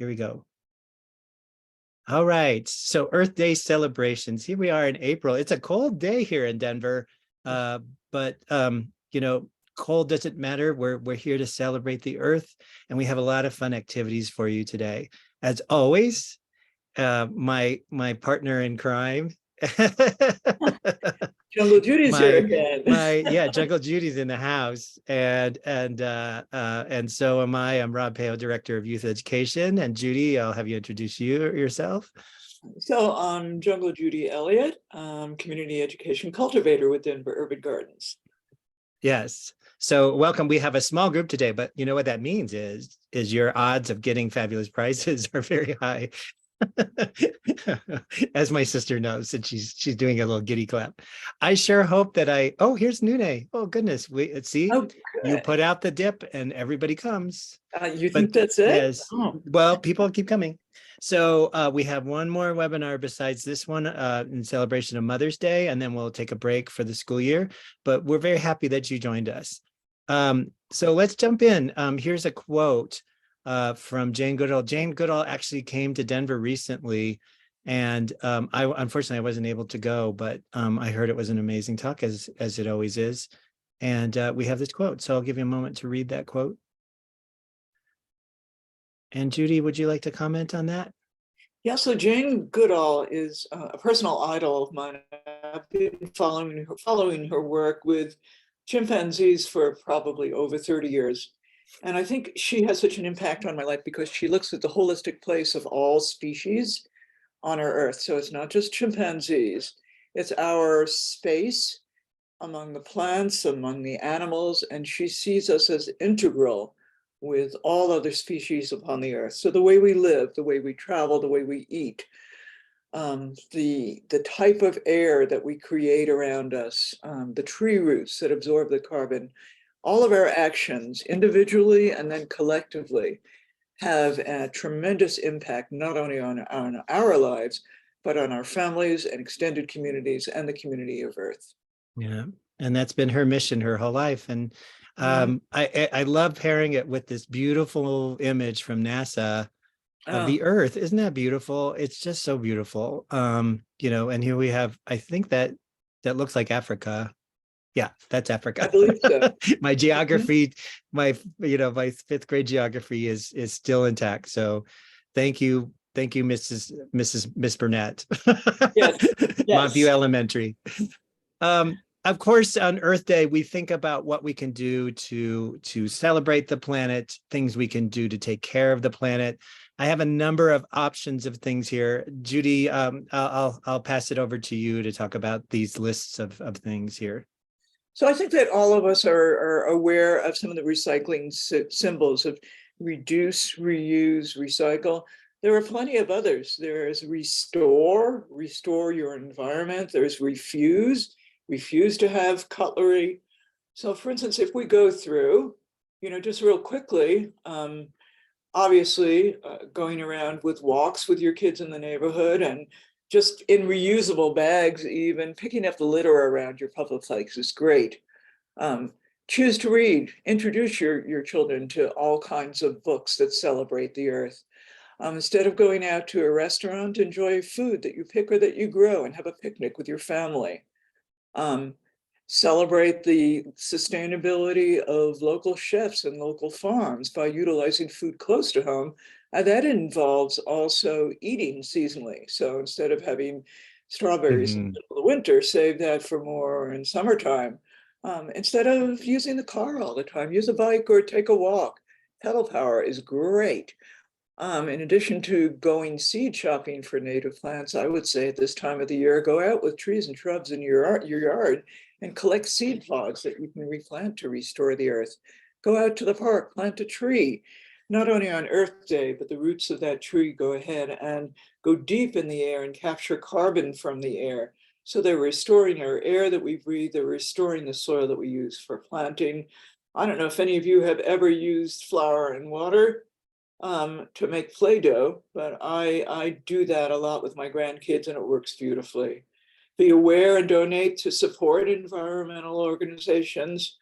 here we go. All right, so Earth Day celebrations. Here we are in April. It's a cold day here in Denver, but cold doesn't matter. We're here to celebrate the Earth, and we have a lot of fun activities for you today. As always, my partner in crime. Jungle Judy's here again. Jungle Judy's in the house, and so am I. I'm Rob Payo, Director of Youth Education, and Judy, I'll have you introduce yourself. So I'm Jungle Judy Elliot, Community Education Cultivator with Denver Urban Gardens. Yes. So welcome. We have a small group today, but you know what that means is your odds of getting fabulous prizes are very high. As my sister knows, and she's doing a little giddy clap. I sure hope that here's Nune. Oh goodness, you put out the dip and everybody comes. You think that's it? Yes. Oh. Well, people keep coming. So we have one more webinar besides this one in celebration of Mother's Day, and then we'll take a break for the school year. But we're very happy that you joined us. So let's jump in. Here's a quote from Jane Goodall. Jane Goodall actually came to Denver recently, and unfortunately I wasn't able to go, but I heard it was an amazing talk, as it always is. And we have this quote, so I'll give you a moment to read that quote. And Judy, would you like to comment on that? Yeah, so Jane Goodall is a personal idol of mine. I've been following her work with chimpanzees for probably over 30 years. And I think she has such an impact on my life because she looks at the holistic place of all species on our Earth. So it's not just chimpanzees, it's our space among the plants, among the animals, and she sees us as integral with all other species upon the Earth. So the way we live, the way we travel, the way we eat, the type of air that we create around us, the tree roots that absorb the carbon, all of our actions individually and then collectively have a tremendous impact, not only on our lives, but on our families and extended communities and the community of Earth. Yeah, and that's been her mission her whole life. And I love pairing it with this beautiful image from NASA of the Earth. Isn't that beautiful? It's just so beautiful. And here we have, I think that looks like Africa. Yeah, that's Africa. I believe so. My geography, my fifth grade geography is still intact. So thank you, Miss Burnett. Yes. Montview Elementary. Of course, on Earth Day, we think about what we can do to celebrate the planet, things we can do to take care of the planet. I have a number of options of things here. Judy, I'll pass it over to you to talk about these lists of things here. So I think that all of us are aware of some of the recycling symbols of reduce, reuse, recycle. There are plenty of others. There's restore your environment. There's refuse to have cutlery. So for instance, if we go through, just real quickly, obviously going around with walks with your kids in the neighborhood and just in reusable bags, even picking up the litter around your public place is great. Choose to read, introduce your children to all kinds of books that celebrate the Earth. Instead of going out to a restaurant, enjoy food that you pick or that you grow and have a picnic with your family. Celebrate the sustainability of local chefs and local farms by utilizing food close to home. And that involves also eating seasonally. So instead of having strawberries in the middle of the winter, save that for more in summertime. Instead of using the car all the time, use a bike or take a walk. Pedal power is great. In addition to going seed shopping for native plants, I would say at this time of the year, go out with trees and shrubs in your yard and collect seed pods that you can replant to restore the Earth. Go out to the park, plant a tree, not only on Earth Day, but the roots of that tree go ahead and go deep in the air and capture carbon from the air. So they're restoring our air that we breathe, they're restoring the soil that we use for planting. I don't know if any of you have ever used flour and water to make Play-Doh, but I do that a lot with my grandkids and it works beautifully. Be aware and donate to support environmental organizations.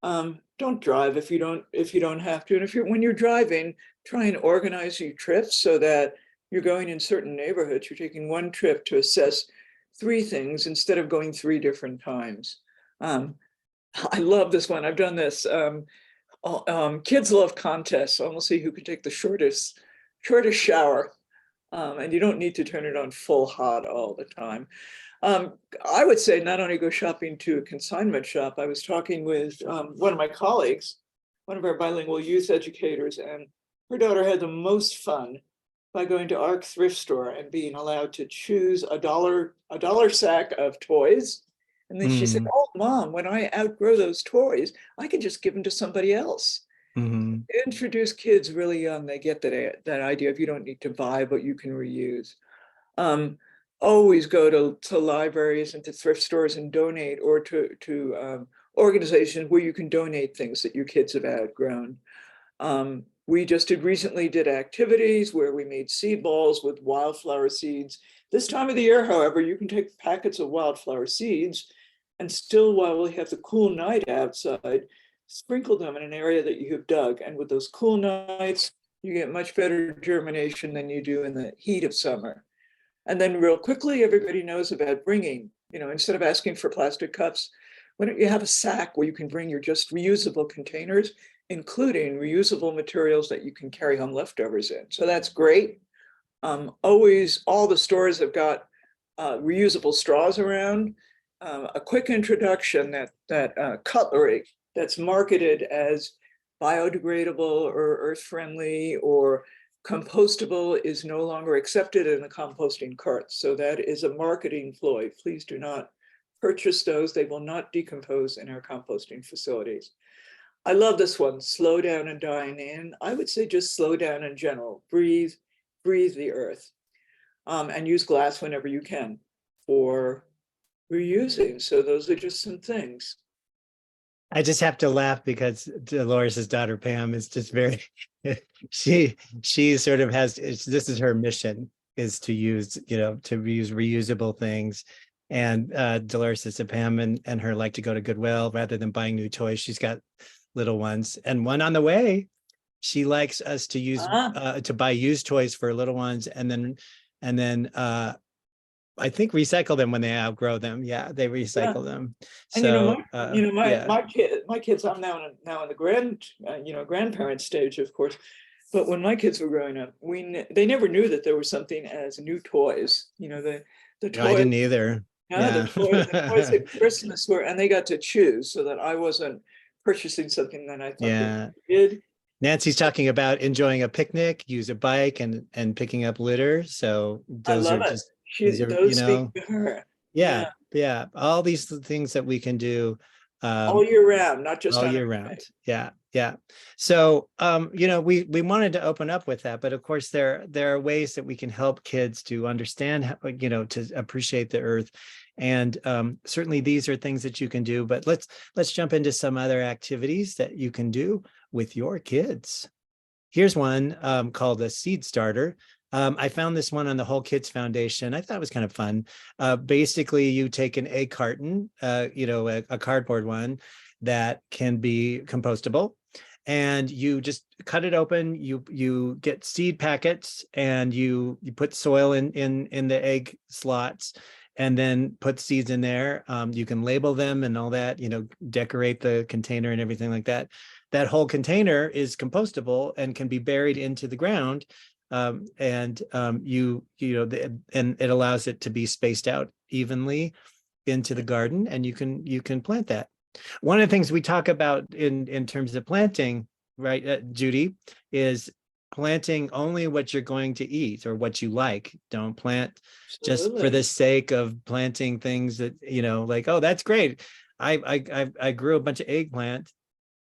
Don't drive if you don't have to. And when you're driving, try and organize your trips so that you're going in certain neighborhoods. You're taking one trip to assess 3 things instead of going 3 different times. I love this one. I've done this. Kids love contests. So we'll see who can take the shortest shower. And you don't need to turn it on full hot all the time. I would say not only go shopping to a consignment shop. I was talking with one of my colleagues, one of our bilingual youth educators, and her daughter had the most fun by going to our thrift store and being allowed to choose a dollar sack of toys. And then she said, Mm, "Oh, Mom, when I outgrow those toys, I can just give them to somebody else." mhm. Introduce kids really young. They get that idea of you don't need to buy, but you can reuse. Um, Always go to libraries and to thrift stores and donate, or to organizations where you can donate things that your kids have outgrown. We just recently did activities where we made seed balls with wildflower seeds. This time of the year, however, you can take packets of wildflower seeds and still, while we have the cool night outside, sprinkle them in an area that you have dug. And with those cool nights, you get much better germination than you do in the heat of summer. And then real quickly, everybody knows about bringing, instead of asking for plastic cups, why don't you have a sack where you can bring your just reusable containers, including reusable materials that you can carry home leftovers in. So that's great. Always, all the stores have got reusable straws around. A quick introduction that cutlery that's marketed as biodegradable or earth-friendly or compostable is no longer accepted in the composting carts. So that is a marketing ploy. Please do not purchase those. They will not decompose in our composting facilities. I love this one, slow down and dine in. I would say just slow down in general. Breathe the earth, and use glass whenever you can for reusing. So those are just some things. I just have to laugh because Dolores's daughter Pam is just very she sort of has this is her mission, is to use reusable things. And Dolores says that Pam and her like to go to Goodwill rather than buying new toys. She's got little ones, and one on the way. She likes us to use to buy used toys for little ones, and then I think recycle them when they outgrow them. Yeah, they recycle them. And So my yeah. my kids, I'm now in the grandparent stage, of course. But when my kids were growing up, they never knew that there was something as new toys. The No, I toys, didn't either. yeah, Yeah. the toys at Christmas were, and they got to choose, so that I wasn't purchasing something that I thought they Yeah. did. Nancy's talking about enjoying a picnic, use a bike, and picking up litter. So I those are love it. just these are, Those speak to her. yeah, Yeah, all these things that we can do all year round, not just all on a year round. Yeah. So we wanted to open up with that, but of course there are ways that we can help kids to understand how, to appreciate the earth. And certainly these are things that you can do, but let's jump into some other activities that you can do with your kids. Here's one called a seed starter. I found this one on the Whole Kids Foundation. I thought it was kind of fun. Basically, you take an egg carton, a cardboard one that can be compostable, and you just cut it open. You get seed packets, and you put soil in the egg slots, and then put seeds in there. You can label them and all that. Decorate the container and everything like that. That whole container is compostable and can be buried into the ground. And it allows it to be spaced out evenly into the garden, and you can plant that. One of the things we talk about in terms of planting, right, Judy, is planting only what you're going to eat or what you like. Don't plant just for the absolutely. sake of planting things that, like, oh, that's great. I grew a bunch of eggplant,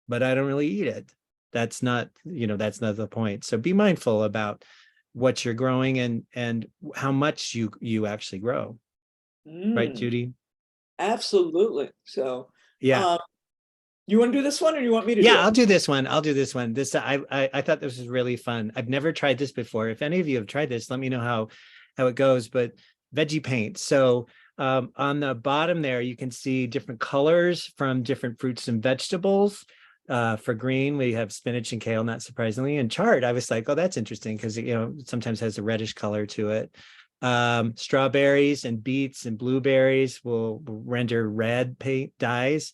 but I don't really eat it. That's not the point. So be mindful about what you're growing and how much you actually grow. Right, Mm, Judy? absolutely. So, Yeah. um, you want to do this one, or you want me to do Yeah, it? I'll do this one. This I thought this was really fun. I've never tried this before. If any of you have tried this, let me know how it goes. But veggie paint. So on the bottom there, you can see different colors from different fruits and vegetables. For green, we have spinach and kale, not surprisingly. And chard, I was like, oh, that's interesting because sometimes has a reddish color to it. Strawberries and beets and blueberries will render red paint dyes.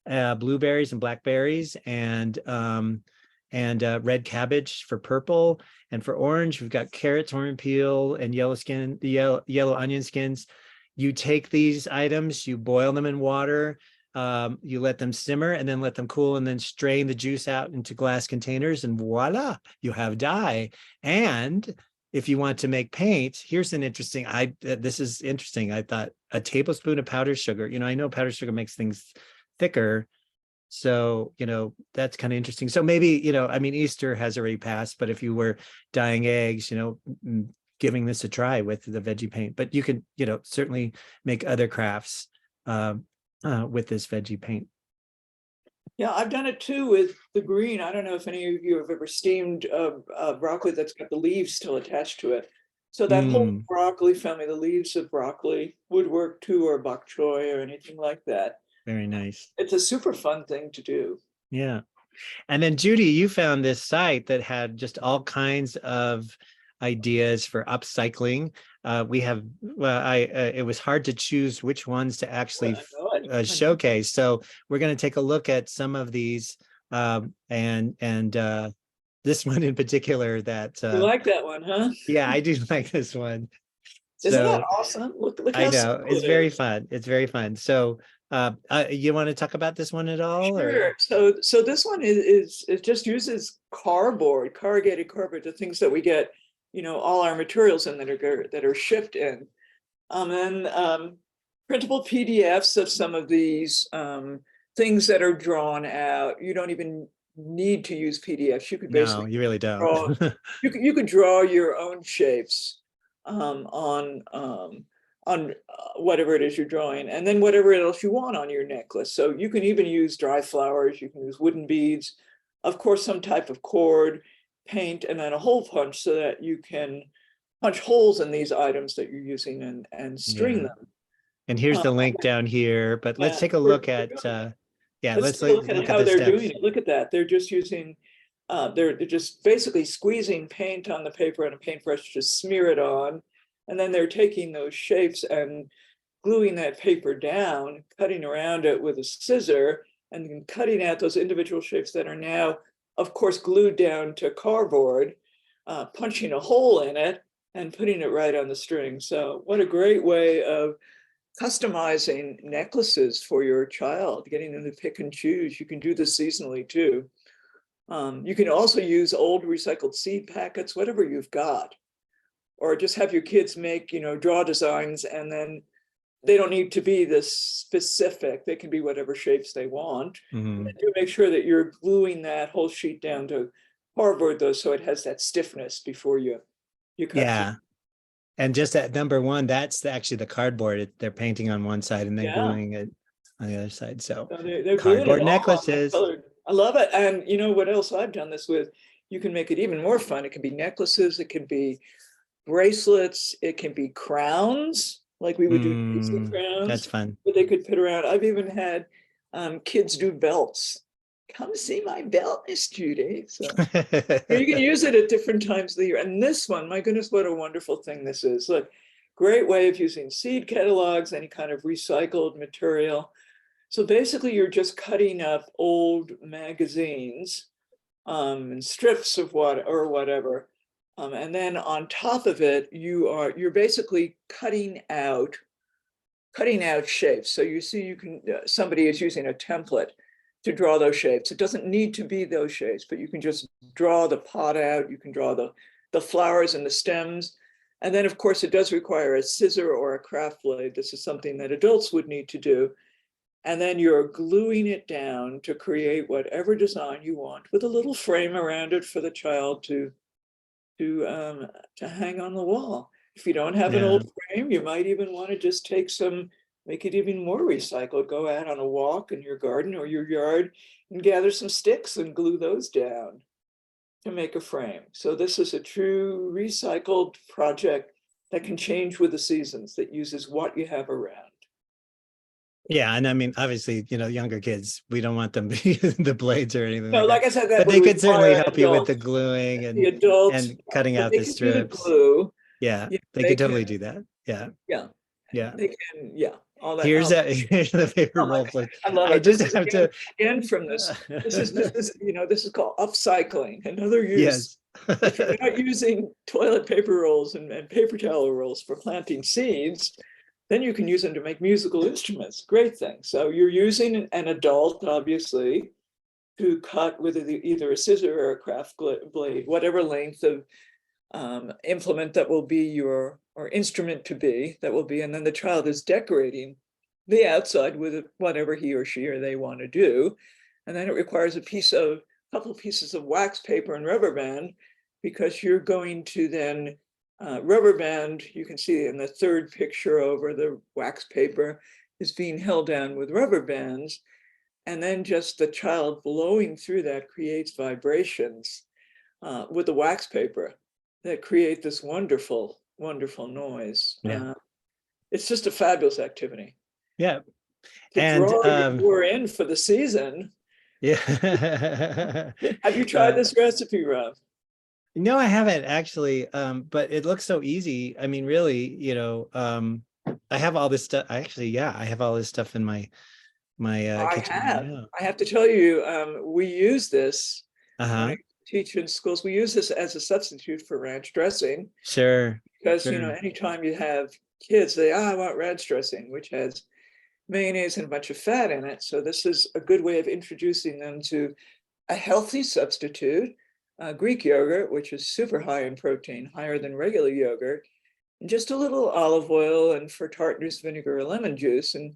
Blueberries and blackberries and red cabbage for purple. And for orange, we've got carrots, orange peel, and yellow onion skins. You take these items, you boil them in water, you let them simmer and then let them cool and then strain the juice out into glass containers and voila, you have dye. And if you want to make paint, here's an interesting, this is interesting. I thought a tablespoon of powdered sugar, I know powdered sugar makes things thicker. So, that's kind of interesting. So maybe, Easter has already passed, but if you were dyeing eggs, giving this a try with the veggie paint, but you can, certainly make other crafts with this veggie paint. Yeah, I've done it too with the green. I don't know if any of you have ever steamed broccoli that's got the leaves still attached to it. So that whole broccoli family, the leaves of broccoli would work too, or bok choy or anything like that. Very nice. It's a super fun thing to do. Yeah. And then Judy, you found this site that had just all kinds of ideas for upcycling. It was hard to choose which ones to actually showcase. So we're going to take a look at some of these and this one in particular that you like that one, huh? Yeah, I do like this one. Isn't that awesome? Look I know it's very fun. It's very fun. So you want to talk about this one at all? Sure. Or? So this one is it just uses cardboard, corrugated cardboard, the things that we get, all our materials in that are shipped in, and printable PDFs of some of these things that are drawn out. You don't even need to use PDFs. You could basically you really don't. you could draw your own shapes on whatever it is you're drawing, and then whatever else you want on your necklace. So you can even use dry flowers, you can use wooden beads, of course, some type of cord, paint, and then a hole punch so that you can punch holes in these items that you're using and string them. And here's the link down here, but let's take a look at, let's look at how they're doing it. Look at that. They're just using, they're just basically squeezing paint on the paper and a paintbrush to smear it on. And then they're taking those shapes and gluing that paper down, cutting around it with a scissor, and then cutting out those individual shapes that are now, of course, glued down to cardboard, punching a hole in it and putting it right on the string. So what a great way of customizing necklaces for your child, getting them to pick and choose. You can do this seasonally too. You can also use old recycled seed packets, whatever you've got. Or just have your kids make, draw designs, and then they don't need to be this specific. They can be whatever shapes they want. And do make sure that you're gluing that whole sheet down to cardboard, though, so it has that stiffness before you cut. Yeah. And just at number one, that's actually the cardboard. They're painting on one side and then gluing it on the other side. So they're cardboard necklaces. I love it. And you know what else I've done this with? You can make it even more fun. It can be necklaces. It can be bracelets. It can be crowns, like we would do crowns. That's fun. But they could put around. I've even had kids do belts. Come see my belt, Miss Judy. So you can use it at different times of the year. And this one, my goodness, what a wonderful thing this is. Look, great way of using seed catalogs, any kind of recycled material. So basically, you're just cutting up old magazines and strips of whatever. And then on top of it, you're basically cutting out shapes. So you see, somebody is using a template to draw those shapes. It doesn't need to be those shapes, but you can just draw the pot out. You can draw the flowers and the stems. And then, of course, it does require a scissor or a craft blade. This is something that adults would need to do. And then you're gluing it down to create whatever design you want with a little frame around it for the child to hang on the wall. If you don't have an old frame, you might even want to just make it even more recycled. Go out on a walk in your garden or your yard and gather some sticks and glue those down to make a frame. So this is a true recycled project that can change with the seasons, that uses what you have around. Yeah, and I mean, obviously, younger kids, we don't want them to be the blades or anything No, like that. like I said, that But would they could certainly require help you with the adults. gluing The and adults, cutting but out they the can do the strips. glue. Yeah, Yeah, they they could can, totally do that. Yeah, yeah, yeah. they can, yeah, all that. Here's here's the paper Oh my roll God, flip. I love I it. This just is have to. again from this. This is called upcycling, another use. Yes. If you're not using toilet paper rolls and paper towel rolls for planting seeds, then you can use them to make musical instruments. Great thing. So you're using an adult, obviously, to cut with either a scissor or a craft blade, whatever length of implement that will be your, or instrument to be, that will be, and then the child is decorating the outside with whatever he or she or they want to do. And then it requires a couple pieces of wax paper and rubber band, because you're going to then rubber band, you can see in the third picture over, the wax paper is being held down with rubber bands. And then just the child blowing through that creates vibrations with the wax paper that create this wonderful, wonderful noise. Yeah. It's just a fabulous activity Yeah. to And draw your in for the season. yeah. Have you tried this recipe, Rob? No, I haven't actually. But it looks so easy. I mean, really, I have all this stuff. Yeah, I have all this stuff in my kitchen right now. I have to tell you, we use this when Uh-huh. I teach in schools. We use this as a substitute for ranch dressing, Sure. because Sure. anytime you have kids, they, I want ranch dressing, which has mayonnaise and a bunch of fat in it. So this is a good way of introducing them to a healthy substitute, Greek yogurt, which is super high in protein, higher than regular yogurt, and just a little olive oil, and for tartness, vinegar or lemon juice, and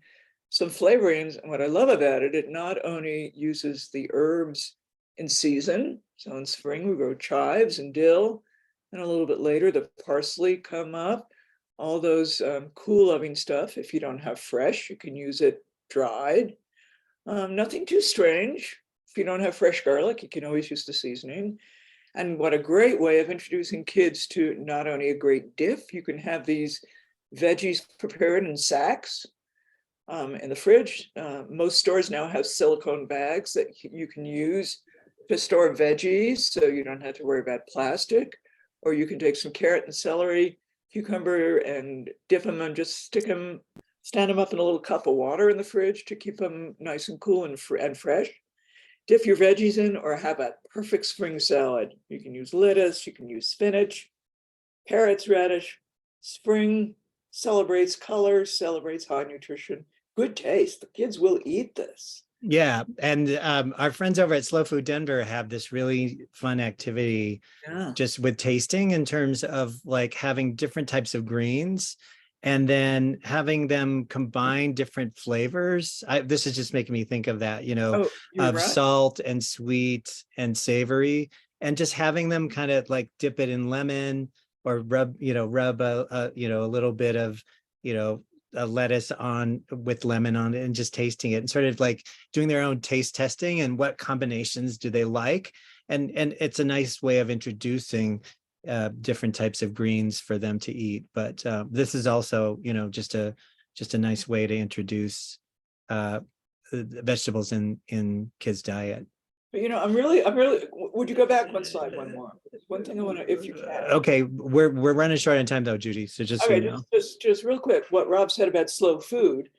some flavorings. And what I love about it, it not only uses the herbs in season. So in spring, we grow chives and dill, and a little bit later, the parsley come up, all those cool loving stuff. If you don't have fresh, you can use it dried. Nothing too strange. If you don't have fresh garlic, you can always use the seasoning. And what a great way of introducing kids to not only a great diff, you can have these veggies prepared in sacks in the fridge. Most stores now have silicone bags that you can use to store veggies, so you don't have to worry about plastic. Or you can take some carrot and celery, cucumber, and dip them and just stand them up in a little cup of water in the fridge to keep them nice and cool and fresh. Dip your veggies in, or have a perfect spring salad. You can use lettuce, you can use spinach, carrots, radish. Spring celebrates color, celebrates high nutrition, good taste. The kids will eat this. Yeah. And our friends over at Slow Food Denver have this really fun activity Yeah. just with tasting, in terms of like having different types of greens and then having them combine different flavors. This is just making me think of that, Oh, you're of right. salt and sweet and savory, and just having them kind of like dip it in lemon, or rub a little bit of, a lettuce on with lemon on it, and just tasting it and sort of like doing their own taste testing and what combinations do they like. And it's a nice way of introducing different types of greens for them to eat. But this is also, just a nice way to introduce vegetables in kids' diet. But would you go back one slide, one more? One thing I want to, if you can. Okay, we're running short on time though, Judy. So just so Okay, you know. just real quick, what Rob said about slow food.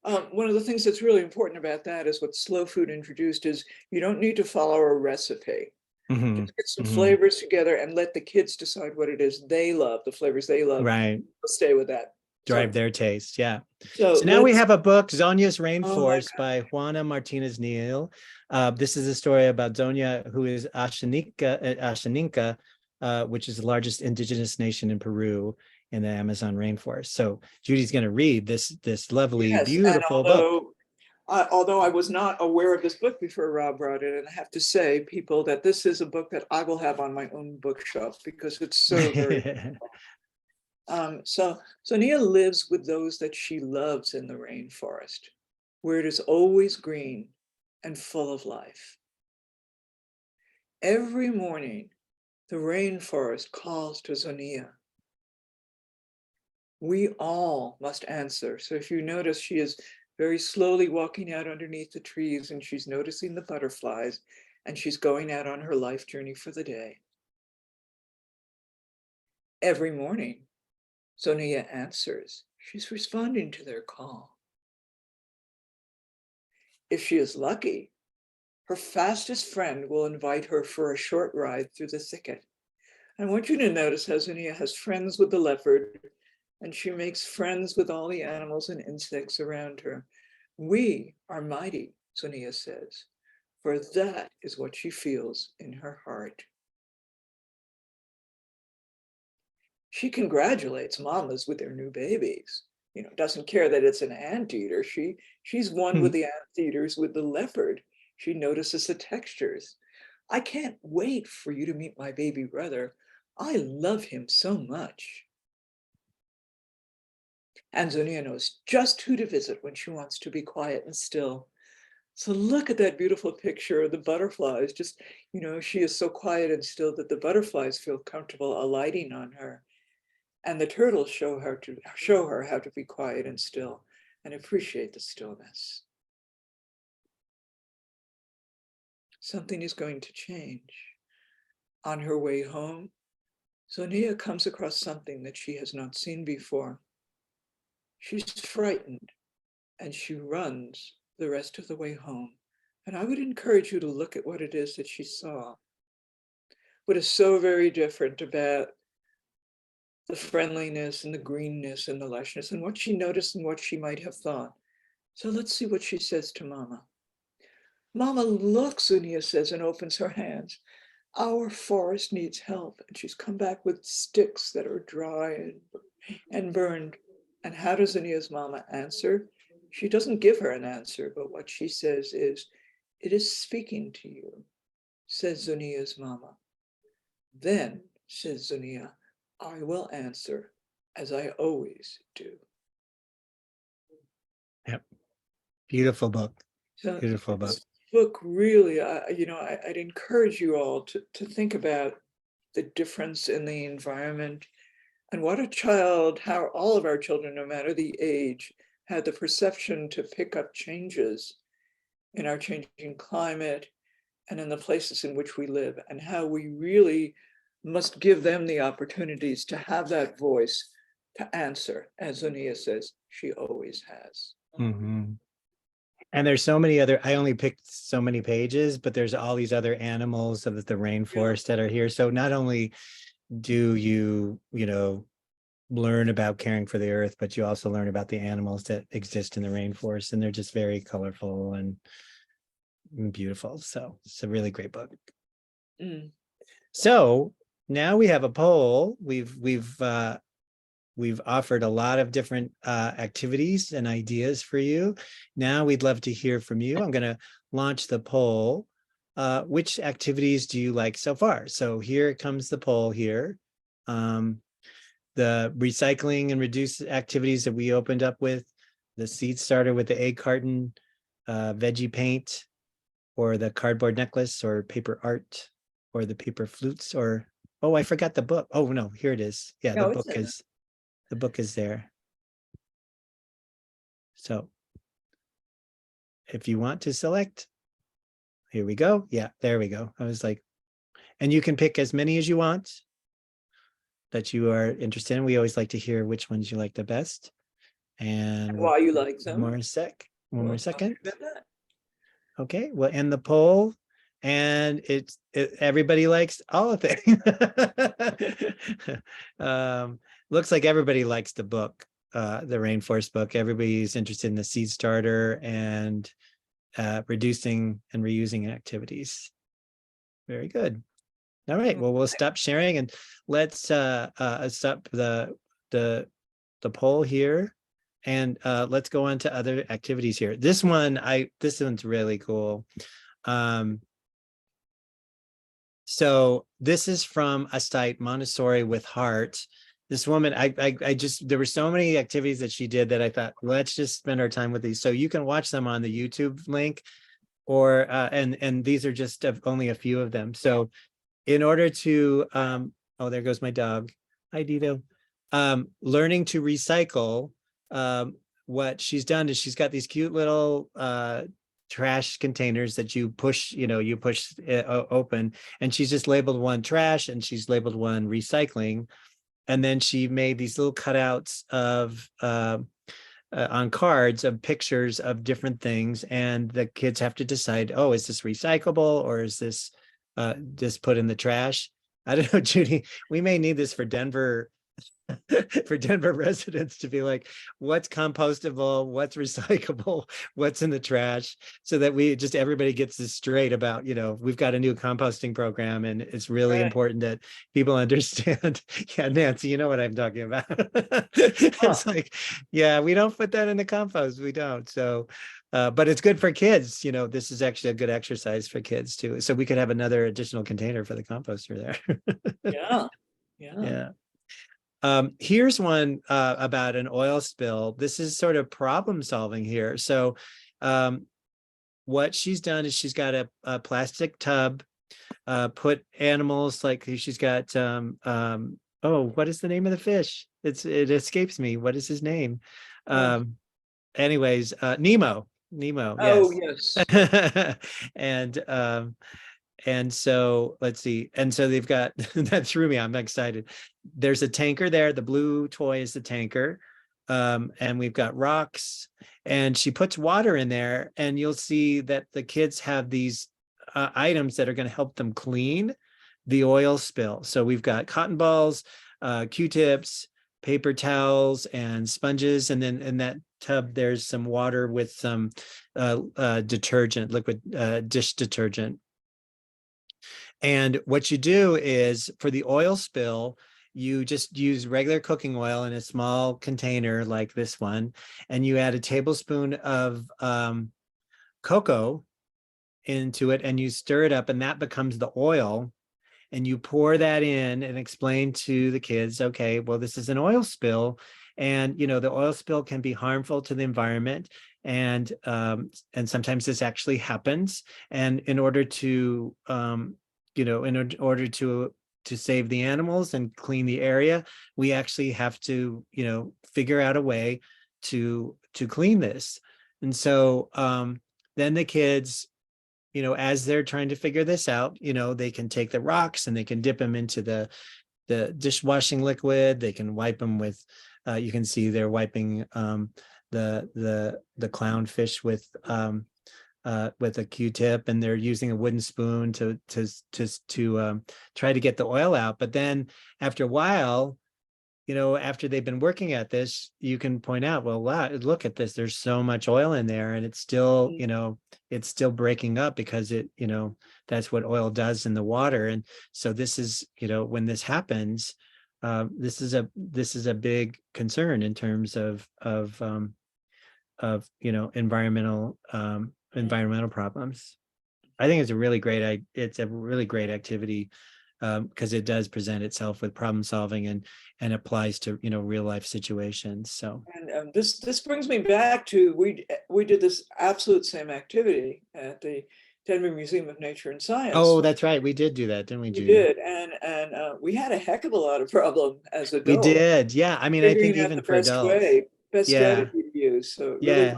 One of the things that's really important about that is what slow food introduced is you don't need to follow a recipe. Hmm. Just get some Hmm. flavors together and let the kids decide what it is they love, the flavors they love. Right. Let's stay with that. Drive their taste. Yeah. So So now we let's, have a book, Zonia's oh my Rainforest by Juana Martinez Neal. This is a story about Zonia, who is Ashaninka, which is the largest indigenous nation in Peru in the Amazon rainforest. So Judy's going to read this lovely, Yes, and beautiful book. although I was not aware of this book before Rob brought it, and I have to say, people, that this is a book that I will have on my own bookshelf because it's so very. So Nia lives with those that she loves in the rainforest, where it is always green and full of life. Every morning, the rainforest calls to Zonia. We all must answer. So if you notice, she is very slowly walking out underneath the trees, and she's noticing the butterflies, and she's going out on her life journey for the day. Every morning, Sonia answers. She's responding to their call. If she is lucky, her fastest friend will invite her for a short ride through the thicket. I want you to notice how Sonia has friends with the leopard, and she makes friends with all the animals and insects around her. We are mighty, Sonia says, for that is what she feels in her heart. She congratulates mamas with their new babies. Doesn't care that it's an anteater. She's one with the anteaters with the leopard. She notices the textures. I can't wait for you to meet my baby brother. I love him so much. And Zonia knows just who to visit when she wants to be quiet and still. So look at that beautiful picture of the butterflies. Just, she is so quiet and still that the butterflies feel comfortable alighting on her. And the turtles show her how to be quiet and still and appreciate the stillness. Something is going to change. On her way home, Zonia comes across something that she has not seen before. She's frightened and she runs the rest of the way home. And I would encourage you to look at what it is that she saw. What is so very different about the friendliness and the greenness and the lushness and what she noticed and what she might have thought. So let's see what she says to Mama. Mama, look, Zonia says, and opens her hands. Our forest needs help. And she's come back with sticks that are dry and burned. And how does Zonia's mama answer? She doesn't give her an answer, but what she says is, it is speaking to you, says Zonia's mama. Then, says Zonia, I will answer as I always do. Yep. Beautiful book. So Beautiful book. this book really, I'd encourage you all to think about the difference in the environment and what how all of our children, no matter the age, had the perception to pick up changes in our changing climate and in the places in which we live, and how we really must give them the opportunities to have that voice to answer, as Zonia says, she always has. Mm-hmm. And there's so many other, I only picked so many pages, but there's all these other animals of the rainforest that are here. So not only do you, learn about caring for the earth, but you also learn about the animals that exist in the rainforest, and they're just very colorful and beautiful. So it's a really great book. So now we have a poll. We've offered a lot of different activities and ideas for you. Now we'd love to hear from you. I'm going to launch the poll. Which activities do you like so far? So here comes the poll here. The recycling and reduce activities that we opened up with, the seed starter with the egg carton, veggie paint, or the cardboard necklace, or paper art, or the paper flutes, or, oh, I forgot the book. Oh, no, here it is. Yeah, No, the book is there. So if you want to select, here we go. Yeah, there we go. I was like, and you can pick as many as you want that you are interested in. We always like to hear which ones you like the best. And why you like them. One more second. Okay, we'll end the poll. And everybody likes all of it. Looks like everybody likes the book, the Rainforest book. Everybody's interested in the seed starter and reducing and reusing activities. Very good. All right, well, we'll stop sharing and let's stop the poll here, and let's go on to other activities here. This one's really cool. So this is from a site, Montessori with Heart. This woman, there were so many activities that she did that I thought, let's just spend our time with these. So you can watch them on the YouTube link, or and these are just only a few of them. So in order to, oh, there goes my dog. Hi, Dito. Learning to recycle. what she's done is she's got these cute little trash containers that you push, open, and she's just labeled one trash and she's labeled one recycling. And then she made these little cutouts of on cards of pictures of different things, and the kids have to decide, oh, is this recyclable or is this just put in the trash? I don't know, Judy, we may need this for Denver for Denver residents to be like, what's compostable, what's recyclable, what's in the trash, so that we just everybody gets this straight about, we've got a new composting program and it's really Right. important that people understand. Yeah, Nancy, you know what I'm talking about. It's like, yeah, we don't put that in the compost. We don't. So, but it's good for kids. This is actually a good exercise for kids too. So we could have another additional container for the composter there. Yeah. Yeah. Yeah. Here's one about an oil spill. This is sort of problem solving here. So what she's done is she's got a plastic tub, put animals, like she's got, oh, what is the name of the fish? It escapes me. What is his name? Oh, Anyways, Nemo, oh, yes. yes. And so let's see. And so they've got that threw me. I'm excited. There's a tanker there. The blue toy is the tanker. And we've got rocks, and she puts water in there, and you'll see that the kids have these items that are going to help them clean the oil spill. So we've got cotton balls, Q-tips, paper towels, and sponges. And then in that tub, there's some water with some detergent, liquid dish detergent. And what you do is, for the oil spill, you just use regular cooking oil in a small container like this one, and you add a tablespoon of cocoa into it, and you stir it up, and that becomes the oil. And you pour that in and explain to the kids, okay, well, this is an oil spill, and the oil spill can be harmful to the environment, and sometimes this actually happens. And in order to in order to save the animals and clean the area, we actually have to, figure out a way to clean this. And so then the kids, as they're trying to figure this out, they can take the rocks and they can dip them into the dishwashing liquid. They can wipe them with, you can see they're wiping the clownfish with a Q-tip, and they're using a wooden spoon to try to get the oil out. But then after a while, after they've been working at this, you can point out, well, wow, look at this. There's so much oil in there, and it's still, it's still breaking up, because that's what oil does in the water. And so this is, when this happens, this is a big concern in terms of environmental problems. I think it's a really great activity, because it does present itself with problem solving and applies to real life situations. So, And this brings me back to, we did this absolute same activity at the Denver Museum of Nature and Science. oh, that's right, we did do that, didn't we, We Judy? did, and we had a heck of a lot of problem as We adults did, yeah. I mean, I think figuring out even the for adults, best yeah, strategy to use. So it really yeah,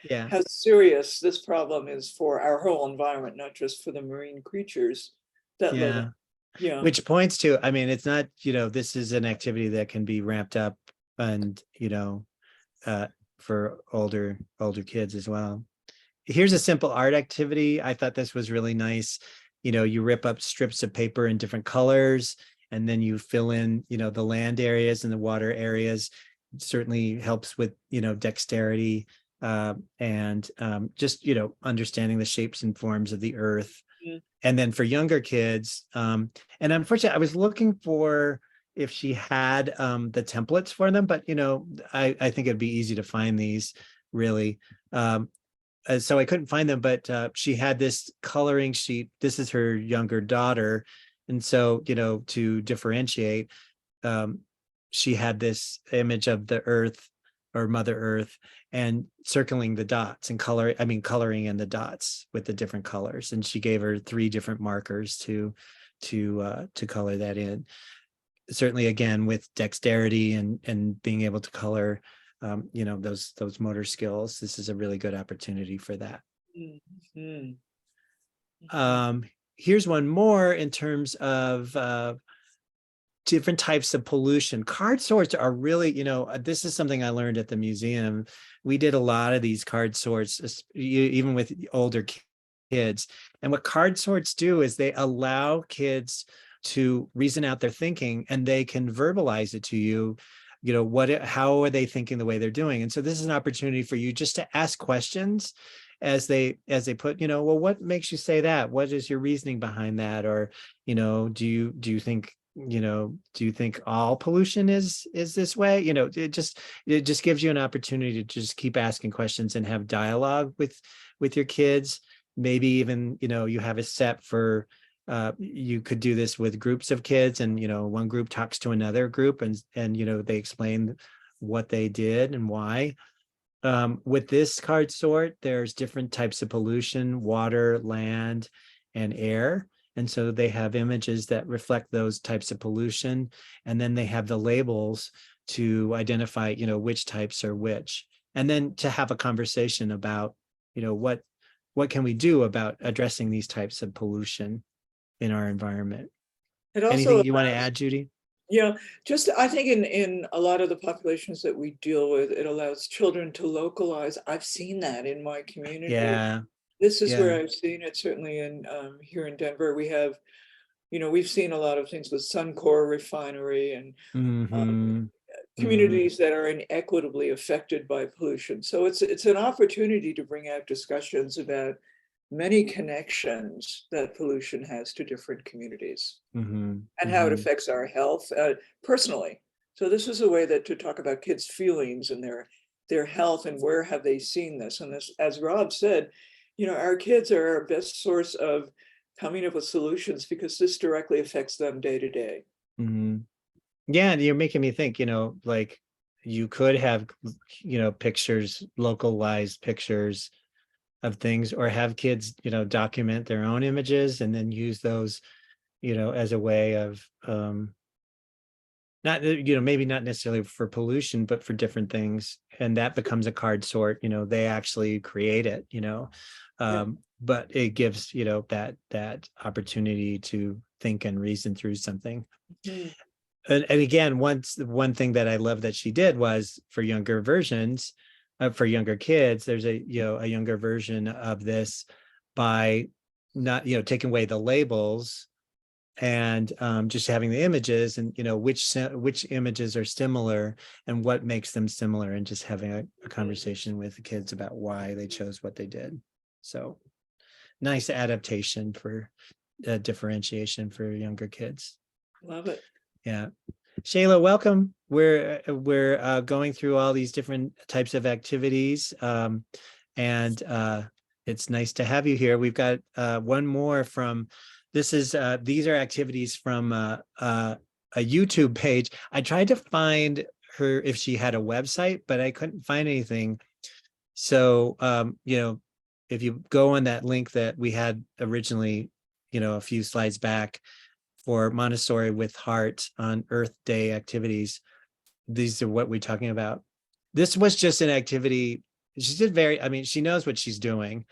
yeah, how serious this problem is for our whole environment, not just for the marine creatures that live in. yeah. Yeah. Which points to, I mean, it's not, this is an activity that can be ramped up, and for older kids as well. Here's a simple art activity. I thought this was really nice. You rip up strips of paper in different colors, and then you fill in, the land areas and the water areas. It certainly helps with, dexterity, and just, understanding the shapes and forms of the earth. Mm. And then for younger kids, and unfortunately, I was looking for if she had the templates for them, but I think it'd be easy to find these, really. So I couldn't find them, but she had this coloring sheet. This is her younger daughter, and so to differentiate, she had this image of the Earth, or Mother Earth, and circling the dots and coloring in the dots with the different colors. And she gave her 3 different markers to color that in. Certainly, again, with dexterity and being able to color you know, those motor skills. This is a really good opportunity for that. Mhm. Here's one more in terms of different types of pollution. Card sorts are really, you know, this is something I learned at the museum. We did a lot of these card sorts, even with older kids. And what card sorts do is they allow kids to reason out their thinking, and they can verbalize it to you. You know, how are they thinking the way they're doing? And so this is an opportunity for you just to ask questions as they put, you know, well, what makes you say that? What is your reasoning behind that? Or, you know, do you think, you know, do you think all pollution is this way? You know, it just gives you an opportunity to just keep asking questions and have dialogue with your kids. Maybe even, you know, you have a set for you could do this with groups of kids, and, you know, one group talks to another group, and you know, they explain what they did and why. With this card sort, there's different types of pollution: water, land, and air. And so they have images that reflect those types of pollution. And then they have the labels to identify, you know, which types are which. And then to have a conversation about, you know, what can we do about addressing these types of pollution in our environment. It also Anything you want to allows, add, Judy? yeah, just I think in a lot of the populations that we deal with, it allows children to localize. I've seen that in my community. Yeah, This is yeah. where I've seen it, certainly in here in Denver. We have, you know, we've seen a lot of things with Suncor refinery and Mm-hmm. Mm-hmm. communities that are inequitably affected by pollution. So it's an opportunity to bring out discussions about many connections that pollution has to different communities Mm-hmm. and how it Mm-hmm. affects our health personally. So this is a way that to talk about kids' feelings and their health, and where have they seen this. And this, as Rob said, you know, our kids are our best source of coming up with solutions, because this directly affects them day to day. Mm-hmm. Yeah, and you're making me think, you know, like you could have, you know, pictures, localized pictures of things, or have kids, you know, document their own images and then use those, you know, as a way of not, you know, maybe not necessarily for pollution, but for different things. And that becomes a card sort, you know, they actually create it, you know. Yeah. But it gives, you know, that opportunity to think and reason through something. Mhm. And again, one thing that I love that she did was for younger versions, for younger kids, there's a, you know, a younger version of this by not, you know, taking away the labels and just having the images, and, you know, which images are similar and what makes them similar, and just having a conversation with the kids about why they chose what they did. So nice adaptation for differentiation for younger kids. Love it. Yeah. Shayla, welcome. We're going through all these different types of activities, and it's nice to have you here. We've got one more from. These are activities from a YouTube page. I tried to find her if she had a website, but I couldn't find anything. So you know, if you go on that link that we had originally, you know, a few slides back, for Montessori with Heart on Earth Day activities, these are what we're talking about. This was just an activity. She did I mean, she knows what she's doing.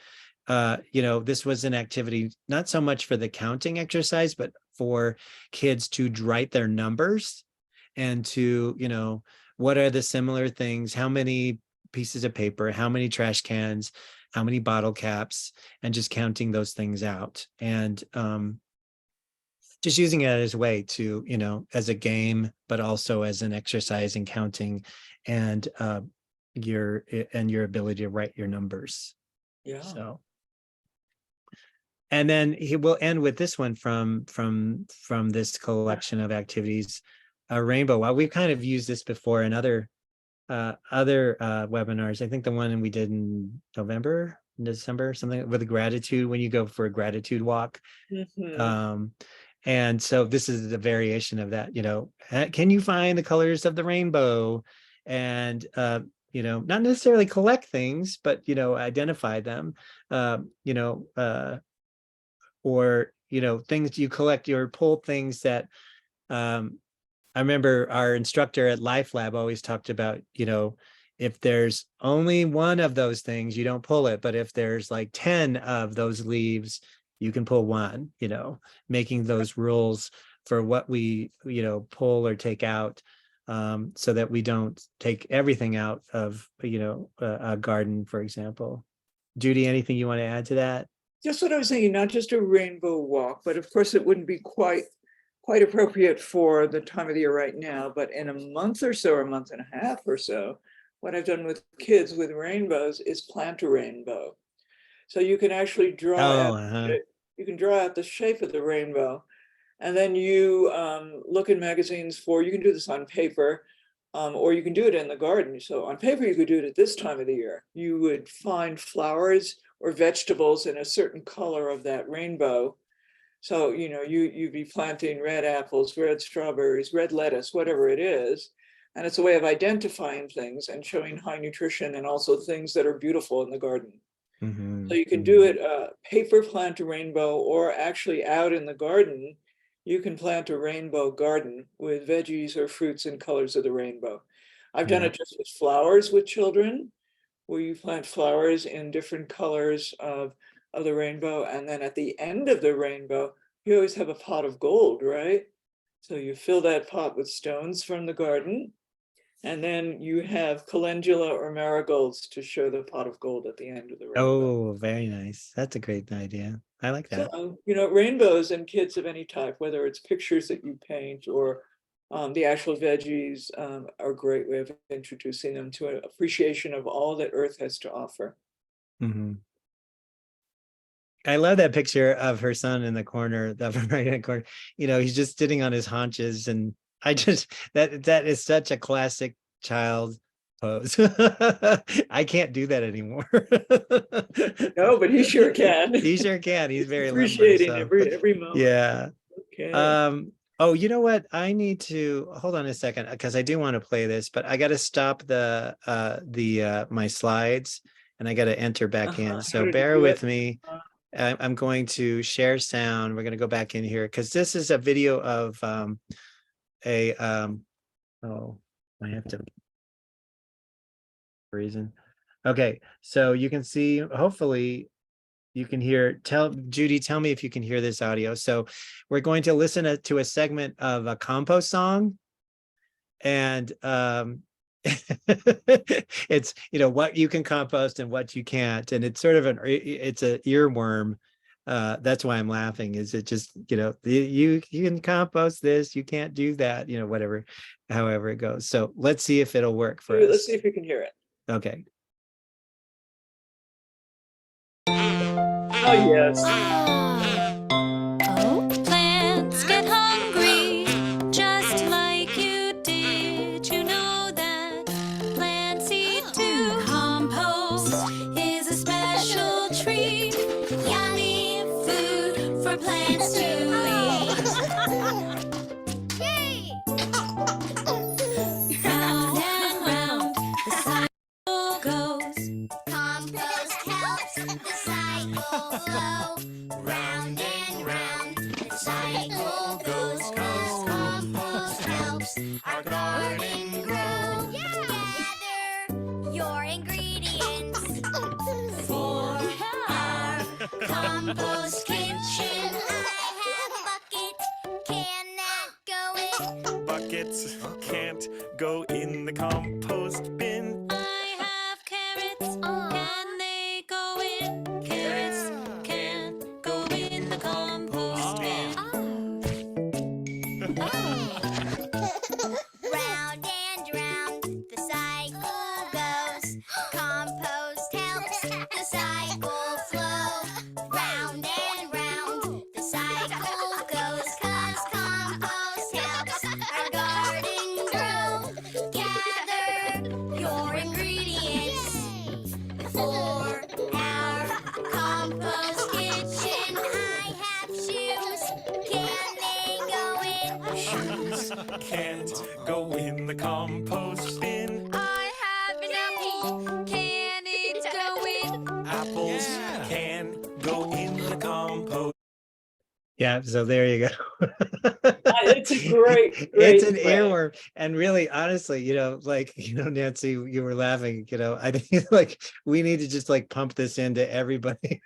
You know, this was an activity, not so much for the counting exercise, but for kids to write their numbers and to, you know, what are the similar things? How many pieces of paper, how many trash cans, how many bottle caps, and just counting those things out. And just using it as a way to, you know, as a game, but also as an exercise in counting and your ability to write your numbers. Yeah. So, and then he will end with this one from this collection of activities, a rainbow. Well, we've kind of used this before in other webinars. I think the one we did in December, something with a gratitude, when you go for a gratitude walk. Mhm. And so this is a variation of that, you know, can you find the colors of the rainbow? And, you know, not necessarily collect things, but, you know, identify them, you know, or, you know, things you collect, or pull things that, I remember our instructor at Life Lab always talked about, you know, if there's only one of those things, you don't pull it. But if there's like 10 of those leaves, you can pull one, making those rules for what we, pull or take out, so that we don't take everything out of, a garden, for example. Judy, anything you want to add to that? Just what I was thinking, not just a rainbow walk, but of course it wouldn't be quite appropriate for the time of the year right now, but in a month or so, or a month and a half or so, what I've done with kids with rainbows is plant a rainbow. So you can actually draw out, you can draw out the shape of the rainbow, and then you look in magazines for, you can do this on paper, or you can do it in the garden. So on paper, you could do it at this time of the year. You would find flowers or vegetables in a certain color of that rainbow. So, you'd be planting red apples, red strawberries, red lettuce, whatever it is. And it's a way of identifying things and showing high nutrition and also things that are beautiful in the garden. So you can do it, paper plant a rainbow, or actually out in the garden, you can plant a rainbow garden with veggies or fruits in colors of the rainbow. I've done it just with flowers with children, where you plant flowers in different colors of the rainbow. And then at the end of the rainbow, you always have a pot of gold, right? So you fill that pot with stones from the garden. And then you have calendula or marigolds to show the pot of gold at the end of the rainbow. Oh, very nice. That's a great idea. I like that. So, rainbows and kids of any type, whether it's pictures that you paint or the actual veggies, are a great way of introducing them to an appreciation of all that Earth has to offer. I love that picture of her son in the corner, the right hand corner. He's just sitting on his haunches, and I just that is such a classic child pose. I can't do that anymore. No, but he sure can. He sure can. He's very appreciating limber, so. every moment. Yeah. Okay. Oh, you know what? I need to hold on a second, because I do want to play this, but I got to stop my slides, and I got to enter back in. So bear with me. I'm going to share sound. We're going to go back in here, because this is a video of I have to reason. Okay, so you can see, hopefully you can hear. Judy, tell me if you can hear this audio. So we're going to listen to a segment of a compost song, and it's what you can compost and what you can't, and it's sort of it's an earworm. That's why I'm laughing. Is it just you can compost this, you can't do that, whatever, however it goes. So let's see if it'll work for us. Let's see if we can hear it. Okay. Oh yes. Oh, plants get hungry just like you did. You know that plants eat too. Compost is a special treat. Yummy food for plants to eat. Yay! Round and round the cycle goes. Compost helps the cycle flow. Round and round the cycle goes. 'Cause compost helps our garden grow. Gather your ingredients for our compost kitchen. I have a bucket. Can that go in? Buckets can't go in the compost bin. I have carrots. Can they go in? Carrots can go in the compost bin. Round and round the cycle goes. Compost helps the cycle flow. Round and round the cycle goes. 'Cause compost helps our garden grow. Gather your ingredients for our compost kitchen. I have shoes. Can they go in? Shoes can't go in the compost bin. I have an apple. Can it go in? Apples can go in the compost. Yeah, so there you go. It's a great, It's great an way. earworm. And really, honestly, like, Nancy, you were laughing, I think like we need to just like pump this into everybody.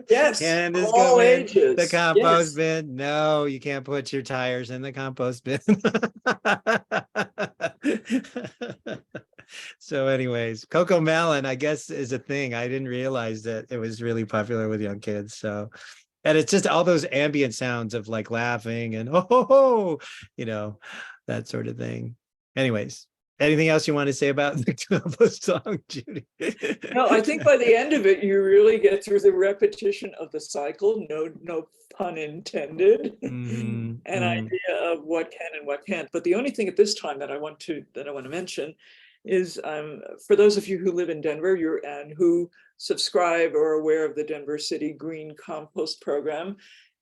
Yes, Candace, all go in the ages. compost Yes. bin. No, you can't put your tires in the compost bin. So anyways, Coco Melon, I guess, is a thing. I didn't realize that it was really popular with young kids. So, and it's just all those ambient sounds of like laughing and oh, that sort of thing. Anyways, anything else you want to say about the compost song, Judy? No, I think by the end of it, you really get through the repetition of the cycle. No pun intended. Mhm, An mhm. idea of what can and what can't. But the only thing at this time that I want to mention is for those of you who live in Denver, and who subscribe or are aware of the Denver City Green Compost Program,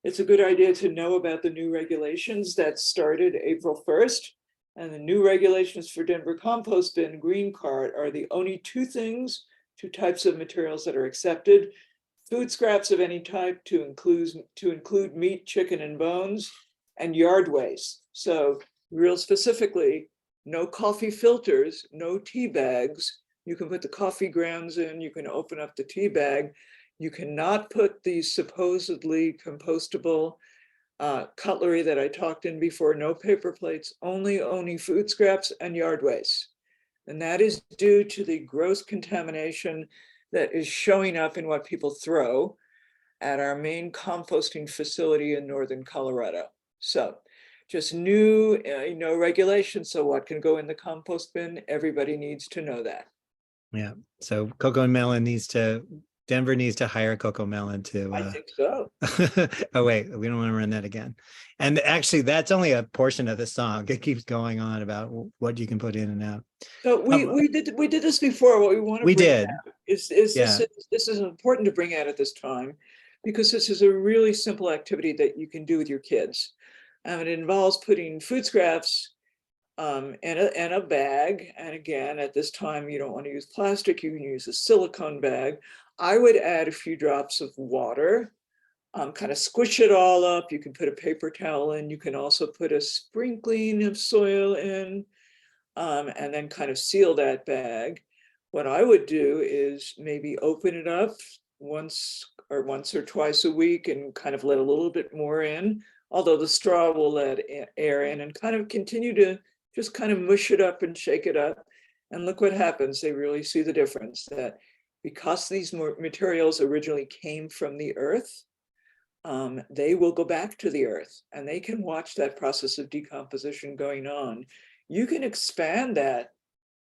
it's a good idea to know about the new regulations that started April 1st. And the new regulations for Denver compost bin green cart are the only two types of materials that are accepted: food scraps of any type, to include meat, chicken, and bones, and yard waste. So real specifically, no coffee filters, no tea bags. You can put the coffee grounds in, you can open up the tea bag. You cannot put the supposedly compostable cutlery that I talked in before, no paper plates, only food scraps and yard waste. And that is due to the gross contamination that is showing up in what people throw at our main composting facility in northern Colorado. So just new, regulations. So what can go in the compost bin? Everybody needs to know that. Yeah. So Coco Melon Denver needs to hire Coco Melon to I think so. oh wait, we don't want to run that again. And actually, that's only a portion of the song. It keeps going on about what you can put in and out. So we did this before. What we want to We bring did. out is Yeah. this is important to bring out at this time, because this is a really simple activity that you can do with your kids. It involves putting food scraps in a bag. And again, at this time, you don't want to use plastic. You can use a silicone bag. I would add a few drops of water, kind of squish it all up. You can put a paper towel in. You can also put a sprinkling of soil in, and then kind of seal that bag. What I would do is maybe open it up once or twice a week and kind of let a little bit more in, although the straw will let air in, and kind of continue to just kind of mush it up and shake it up. And look what happens. They really see the difference, that because these materials originally came from the earth, they will go back to the earth, and they can watch that process of decomposition going on. You can expand that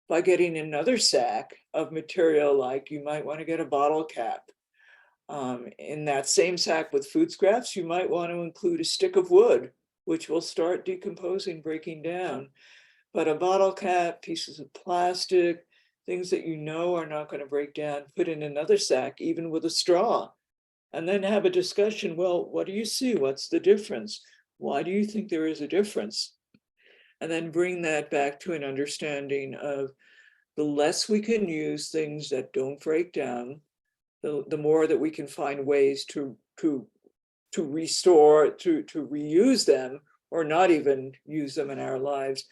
by getting another sack of material, like you might want to get a bottle cap. In that same sack with food scraps, you might want to include a stick of wood, which will start decomposing, breaking down. But a bottle cap, pieces of plastic, things that are not going to break down, put in another sack, even with a straw. And then have a discussion. Well, what do you see? What's the difference? Why do you think there is a difference? And then bring that back to an understanding of the less we can use things that don't break down, the more that we can find ways to restore, to reuse them, or not even use them in our lives,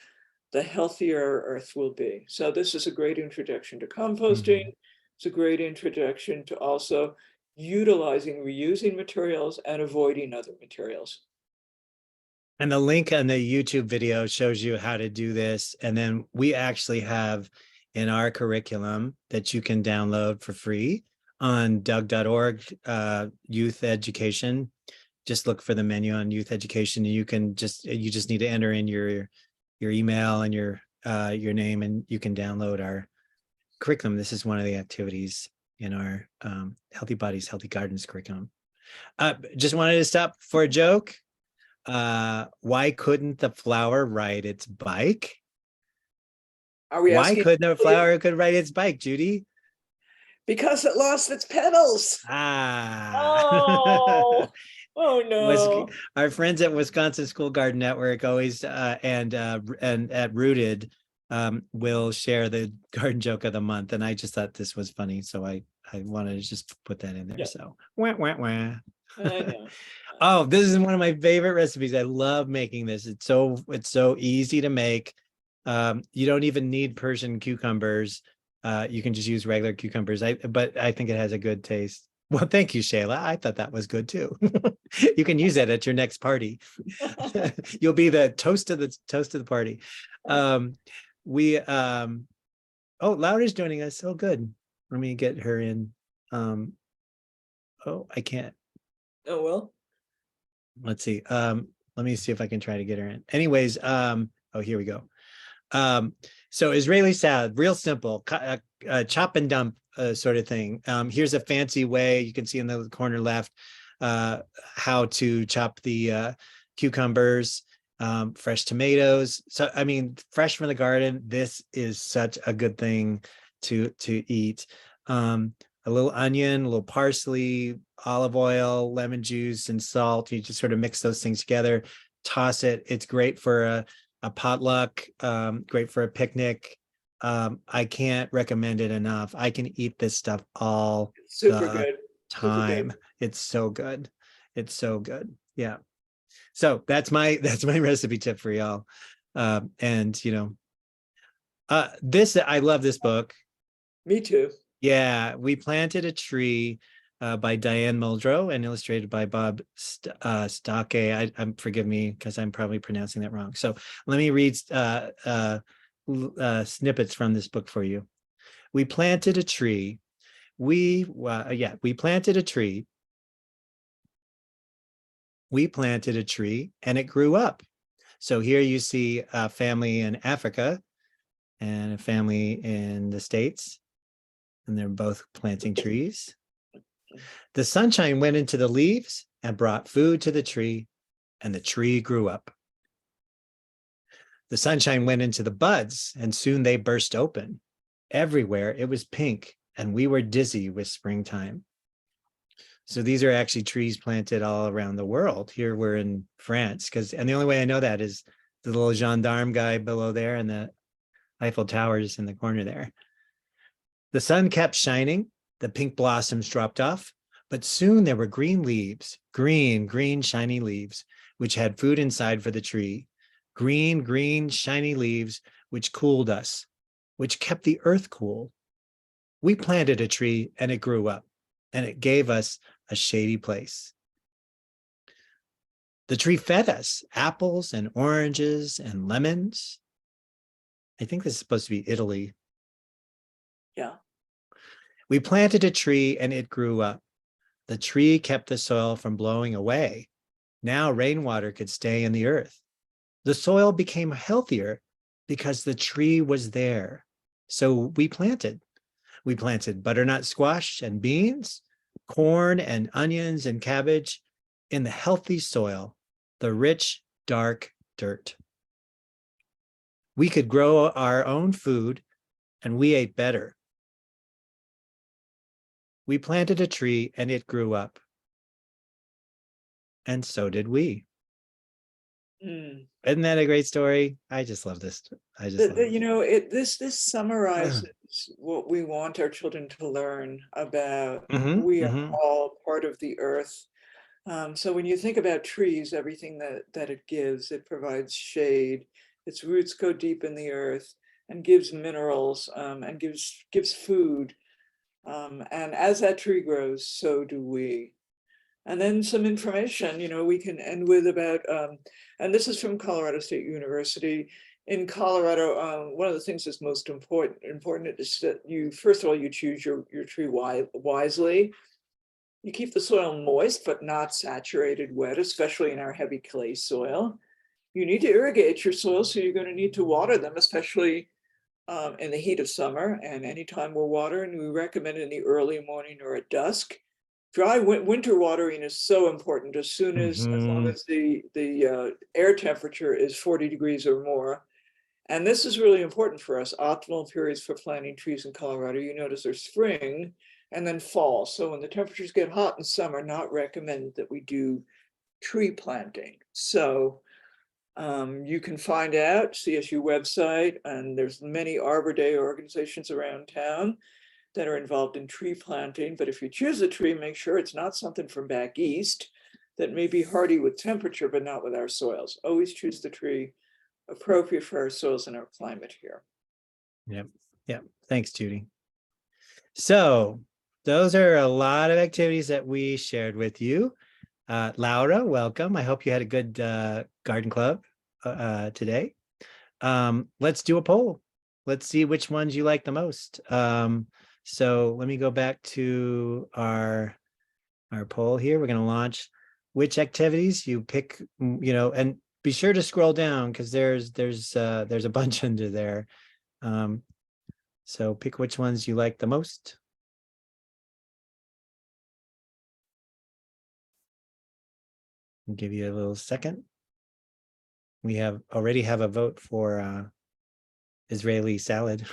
the healthier our earth will be. So this is a great introduction to composting. It's a great introduction to also utilizing reusing materials and avoiding other materials. And the link on the YouTube video shows you how to do this. And then we actually have in our curriculum that you can download for free on doug.org, youth education. Just look for the menu on youth education, and you just need to enter in your email and your name, and you can download our curriculum. This is one of the activities in our Healthy Bodies, Healthy Gardens curriculum. Just wanted to stop for a joke. Why couldn't the flower ride its bike? Are we Why asking? couldn't a flower could ride its bike, Judy? Because it lost its petals. Ah. Oh no. Our friends at Wisconsin School Garden Network always and at Rooted will share the garden joke of the month, and I just thought this was funny, so I wanted to just put that in there. Yeah. So wah, wah, wah. I know. Oh, this is one of my favorite recipes. I love making this. It's so easy to make. You don't even need Persian cucumbers. You can just use regular cucumbers. But I think it has a good taste. Well, thank you, Shayla. I thought that was good too. You can use that at your next party. You'll be the toast of the party. We oh, Laura's joining us. Oh, good. Let me get her in. Oh, I can't. Oh, well. Let's see. Let me see if I can try to get her in. Anyways, oh, here we go. So Israeli salad, real simple, chop and dump sort of thing. Here's a fancy way, you can see in the corner left, how to chop the cucumbers, fresh tomatoes. So, I mean, fresh from the garden, this is such a good thing to eat. A little onion, a little parsley, olive oil, lemon juice, and salt. You just sort of mix those things together, toss it. It's great for a potluck, great for a picnic. I can't recommend it enough. I can eat this stuff all Super the good. time. It's so good. It's so good. Yeah. So that's my recipe tip for y'all. And you know, I love this book. Me too. Yeah, We Planted a Tree by Diane Muldrow and illustrated by Bob Stocke. Forgive me because I'm probably pronouncing that wrong. So let me read snippets from this book for you. We planted a tree. We planted a tree. We planted a tree and it grew up. So here you see a family in Africa and a family in the States, and they're both planting trees. The sunshine went into the leaves and brought food to the tree, and the tree grew up. The sunshine went into the buds, and soon they burst open. Everywhere it was pink, and we were dizzy with springtime. So these are actually trees planted all around the world. Here we're in France, and the only way I know that is the little gendarme guy below there and the Eiffel Tower just in the corner there. The sun kept shining, the pink blossoms dropped off, but soon there were green leaves, green, shiny leaves, which had food inside for the tree. Green, shiny leaves, which cooled us, which kept the earth cool. We planted a tree and it grew up, and it gave us a shady place. The tree fed us apples and oranges and lemons. I think this is supposed to be Italy. Yeah. We planted a tree and it grew up. The tree kept the soil from blowing away. Now rainwater could stay in the earth. The soil became healthier because the tree was there. So we planted. We planted butternut squash and beans, corn and onions and cabbage in the healthy soil, the rich, dark dirt. We could grow our own food and we ate better. We planted a tree and it grew up. And so did we. Mm. Isn't that a great story? I just love this. I just love You know, this summarizes what we want our children to learn about. We are all part of the earth. So when you think about trees, everything that it gives, it provides shade, its roots go deep in the earth and gives minerals and gives food. And as that tree grows, so do we. And then some information, you know, we can end with about, and this is from Colorado State University. In Colorado, one of the things that's most important is that you, first of all, you choose your tree wisely. You keep the soil moist, but not saturated wet, especially in our heavy clay soil. You need to irrigate your soil, so you're going to need to water them, especially in the heat of summer. And anytime we're watering, we recommend in the early morning or at dusk. Dry winter watering is so important. As long as the air temperature is 40 degrees or more. And this is really important for us. Optimal periods for planting trees in Colorado, you notice, are spring and then fall. So when the temperatures get hot in summer, not recommended that we do tree planting. So you can find out, CSU website, and there's many Arbor Day organizations around town. that are involved in tree planting. But if you choose a tree, make sure it's not something from back east that may be hardy with temperature, but not with our soils. Always choose the tree appropriate for our soils and our climate here. Yep. Yep. Thanks, Judy. So those are a lot of activities that we shared with you. Laura, welcome. I hope you had a good garden club today. Let's do a poll. Let's see which ones you like the most. So let me go back to our poll here. We're going to launch which activities you pick, and be sure to scroll down because there's a bunch under there. So pick which ones you like the most. I'll give you a little second. We already have a vote for Israeli salad.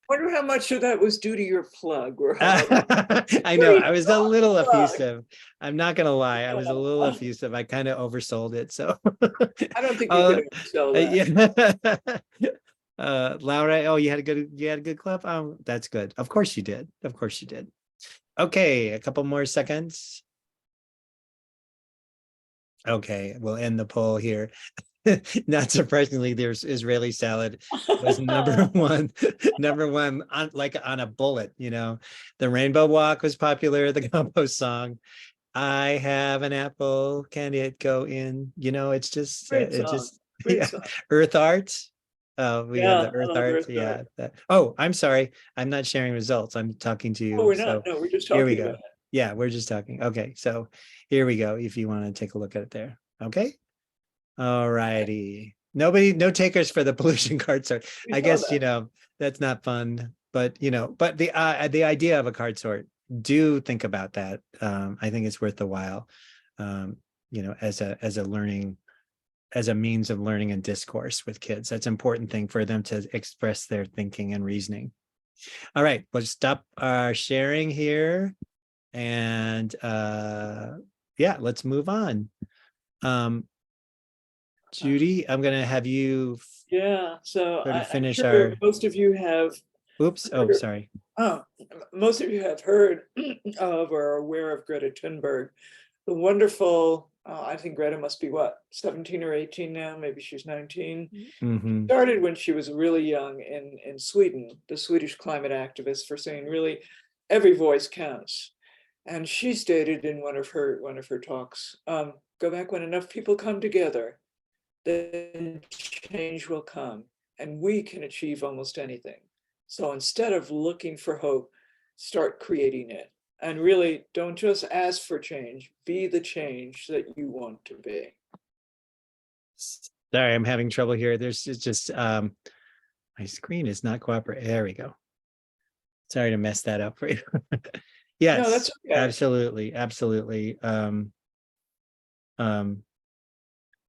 Wonder how much of that was due to your plug, or how I know, I was a little effusive. I'm not gonna lie, I was a little effusive. I kind of oversold it, so. I don't think you could sell that. Yeah. Laura, oh, you had a good club. Oh, that's good. Of course you did. Of course you did. Okay, a couple more seconds. Okay, we'll end the poll here. Not surprisingly, there's Israeli salad was number one on a bullet. The Rainbow Walk was popular, the compost song. I have an apple, can it go in? It's just Great song. Earth Art. Oh, we have the Earth love Art. Earth Yeah. Art. Oh, I'm sorry. I'm not sharing results. I'm talking to you. Oh, we're So not. No, we're just here we talking go. about it. Yeah, we're just talking. Okay, so here we go. If you want to take a look at it there. Okay. All righty. No takers for the pollution card sort. We I saw guess, that. that's not fun, but the idea of a card sort, do think about that. I think it's worth the while, as a means of learning and discourse with kids. That's an important thing for them to express their thinking and reasoning. All right, let's stop our sharing here. And yeah, let's move on. Judy, I'm going to have you so finish I'm sure our. most of you have. Oops. Oh, sorry. Most of you have heard of or are aware of Greta Thunberg, the wonderful. I think Greta must be 17 or 18 now. Maybe she's 19. Mm-hmm. Started when she was really young in Sweden, the Swedish climate activist, for saying really every voice counts. And she stated in one of her talks, go back, when enough people come together, then change will come, and we can achieve almost anything. So instead of looking for hope, start creating it. And really, don't just ask for change, be the change that you want to be. Sorry, I'm having trouble here. There's just my screen is not cooperating. There we go. Sorry to mess that up for you. Yes, no, that's okay. Absolutely.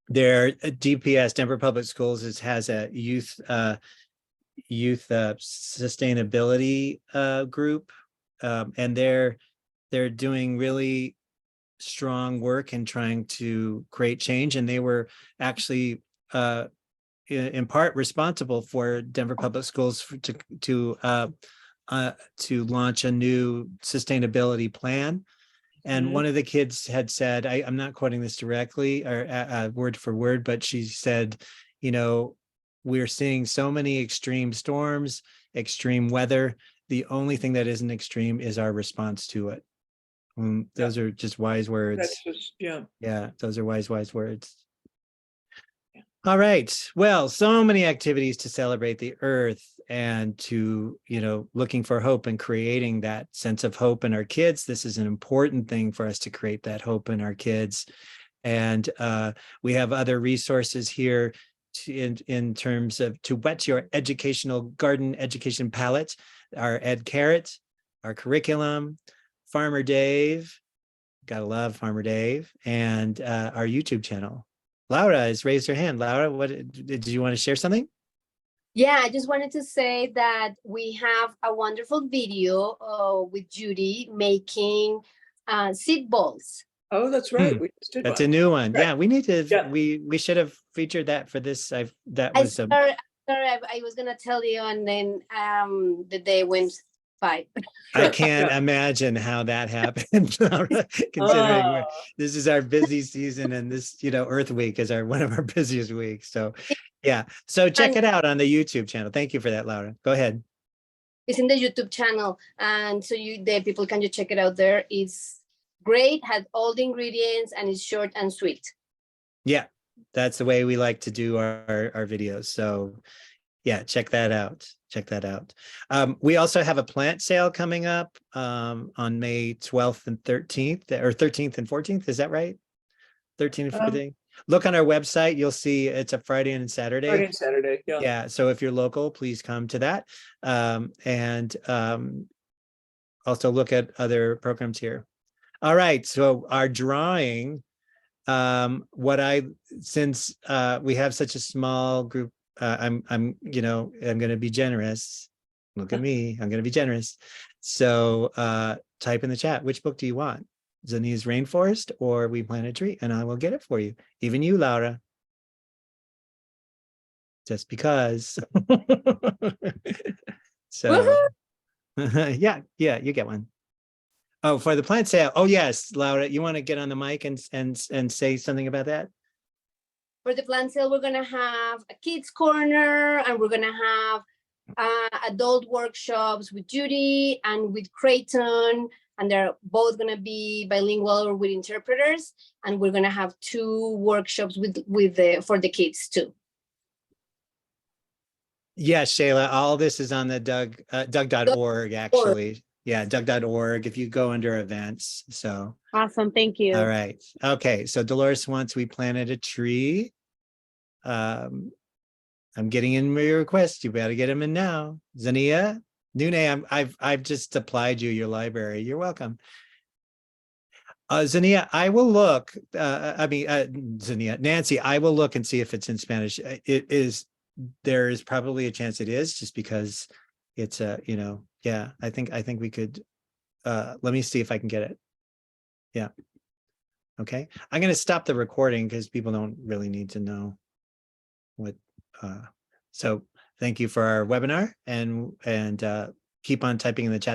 Their DPS, Denver Public Schools, has a youth sustainability group, and they're doing really strong work in trying to create change. And they were actually in part responsible for Denver Public Schools to launch a new sustainability plan. And one of the kids had said, I'm not quoting this directly or word for word, but she said, we're seeing so many extreme storms, extreme weather. The only thing that isn't extreme is our response to it. Those are just wise words. That's just, yeah, those are wise words. All right. Well, so many activities to celebrate the earth and to, looking for hope and creating that sense of hope in our kids. This is an important thing for us to create that hope in our kids. And we have other resources here in terms of to whet your educational garden education palette, our Ed Carrot, our curriculum, Farmer Dave, gotta love Farmer Dave, and our YouTube channel. Laura has raised her hand. Laura, what did you want to share something? Yeah, I just wanted to say that we have a wonderful video with Judy making seed balls. Oh, that's right. We just did That's one. a new one. Right. Yeah, we need to. Yeah. We should have featured that for this. I Sorry, I was gonna tell you, and then the day went by. I can't imagine how that happened, Laura, considering this is our busy season, and this, Earth Week is one of our busiest weeks. So yeah. So check And- it out on the YouTube channel. Thank you for that, Laura. Go ahead. It's in the YouTube channel, and so the people can just check it out there. It's great, had all the ingredients, and it's short and sweet. Yeah, that's the way we like to do our videos. So yeah, check that out. Check that out. We also have a plant sale coming up on May 12th and 13th, or 13th and 14th. Is that right? 13th and 14th. Look on our website. You'll see it's a Friday and Saturday. Friday and Saturday, yeah. Yeah. So if you're local, please come to that. And also look at other programs here. All right. So our drawing, since we have such a small group, I'm going to be generous. Look at me. I'm going to be generous. So type in the chat, which book do you want? Zania's Rainforest or We Plant a Tree? And I will get it for you. Even you, Laura. Just because. So yeah, you get one. Oh, for the plant sale. Oh yes, Laura, you want to get on the mic and say something about that? For the plant sale, we're gonna have a kids corner, and we're gonna have adult workshops with Judy and with Creighton, and they're both gonna be bilingual or with interpreters. And we're gonna have 2 workshops for the kids too. Yes, Shayla, all this is on the Doug.org, actually. Yeah, Doug.org, if you go under events. So Awesome. Thank you. all right. Okay. So Dolores wants We Planted a Tree. I'm getting in your request. You better get them in now. Zania, Nune, I've just supplied you your library. You're welcome. Zania, I will look. Zania, Nancy, I will look and see if it's in Spanish. It is. There is probably a chance it is, just because it's yeah. I think we could. Let me see if I can get it. Yeah. Okay. I'm going to stop the recording because people don't really need to know what. So thank you for our webinar, and keep on typing in the chat.